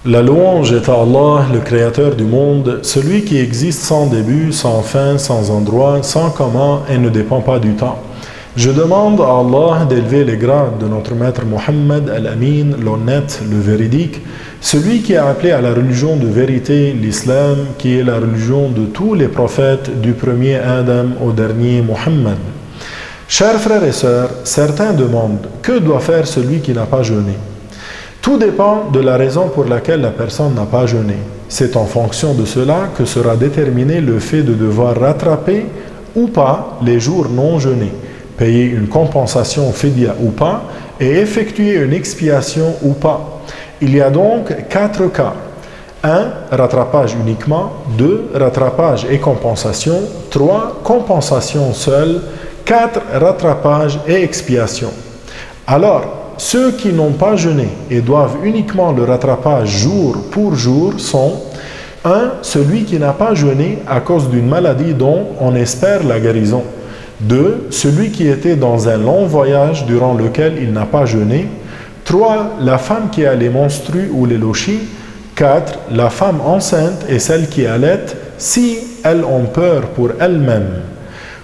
La louange est à Allah, le Créateur du monde, celui qui existe sans début, sans fin, sans endroit, sans comment et ne dépend pas du temps. Je demande à Allah d'élever les grades de notre maître Mohammed al-Amin, l'honnête, le véridique, celui qui a appelé à la religion de vérité, l'islam, qui est la religion de tous les prophètes, du premier Adam au dernier Mohammed. Chers frères et sœurs, certains demandent « Que doit faire celui qui n'a pas jeûné ?» Tout dépend de la raison pour laquelle la personne n'a pas jeûné. C'est en fonction de cela que sera déterminé le fait de devoir rattraper ou pas les jours non jeûnés, payer une compensation fidya ou pas, et effectuer une expiation ou pas. Il y a donc 4 cas. 1. Rattrapage uniquement. 2. Rattrapage et compensation. 3. Compensation seule. 4. Rattrapage et expiation. Alors, ceux qui n'ont pas jeûné et doivent uniquement le rattrapage jour pour jour sont 1. Celui qui n'a pas jeûné à cause d'une maladie dont on espère la guérison. 2. Celui qui était dans un long voyage durant lequel il n'a pas jeûné. 3. La femme qui a les menstrues ou les lochis. 4. La femme enceinte et celle qui allait si elles ont peur pour elles-mêmes.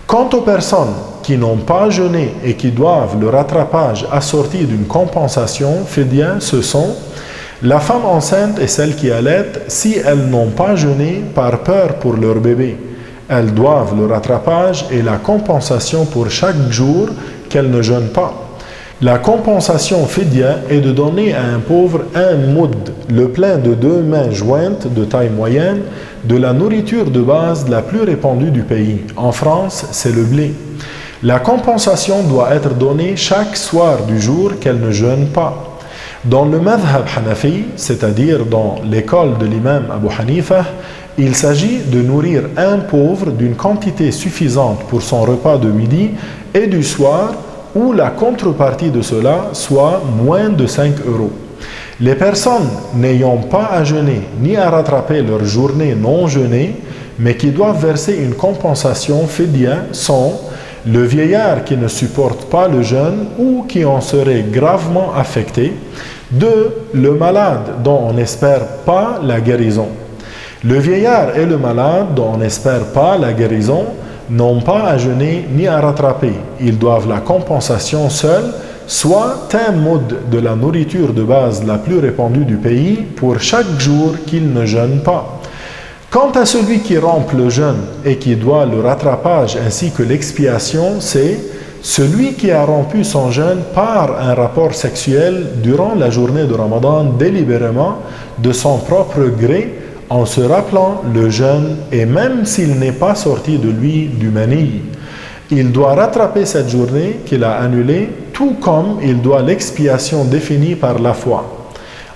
Quant aux personnes qui n'ont pas jeûné et qui doivent le rattrapage assorti d'une compensation fidya, ce sont la femme enceinte et celle qui allait si elles n'ont pas jeûné par peur pour leur bébé. Elles doivent le rattrapage et la compensation pour chaque jour qu'elles ne jeûnent pas. La compensation fidya est de donner à un pauvre un moud, le plein de 2 mains jointes de taille moyenne, de la nourriture de base la plus répandue du pays. En France, c'est le blé. La compensation doit être donnée chaque soir du jour qu'elle ne jeûne pas. Dans le madhab hanafi, c'est-à-dire dans l'école de l'imam Abu Hanifa, il s'agit de nourrir un pauvre d'une quantité suffisante pour son repas de midi et du soir, où la contrepartie de cela soit moins de 5 €. Les personnes n'ayant pas à jeûner ni à rattraper leur journée non jeûnée, mais qui doivent verser une compensation fidya sont le vieillard qui ne supporte pas le jeûne ou qui en serait gravement affecté. 2. Le malade dont on n'espère pas la guérison. Le vieillard et le malade dont on n'espère pas la guérison n'ont pas à jeûner ni à rattraper. Ils doivent la compensation seule, soit un moud de la nourriture de base la plus répandue du pays pour chaque jour qu'ils ne jeûnent pas. Quant à celui qui rompt le jeûne et qui doit le rattrapage ainsi que l'expiation, c'est celui qui a rompu son jeûne par un rapport sexuel durant la journée de Ramadan délibérément de son propre gré en se rappelant le jeûne et même s'il n'est pas sorti de lui du mani. Il doit rattraper cette journée qu'il a annulée, tout comme il doit l'expiation définie par la foi.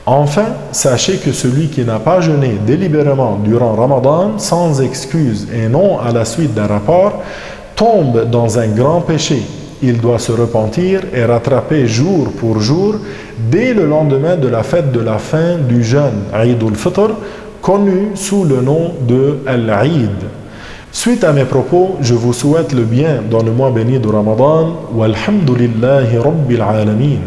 Enfin, sachez que celui qui n'a pas jeûné délibérément durant Ramadan sans excuse et non à la suite d'un rapport tombe dans un grand péché. Il doit se repentir et rattraper jour pour jour dès le lendemain de la fête de la fin du jeûne, Eid al-Fitr, connu sous le nom de Al-Eid. Suite à mes propos, je vous souhaite le bien dans le mois béni de Ramadan. Walhamdulillahi Rabbil Alamin.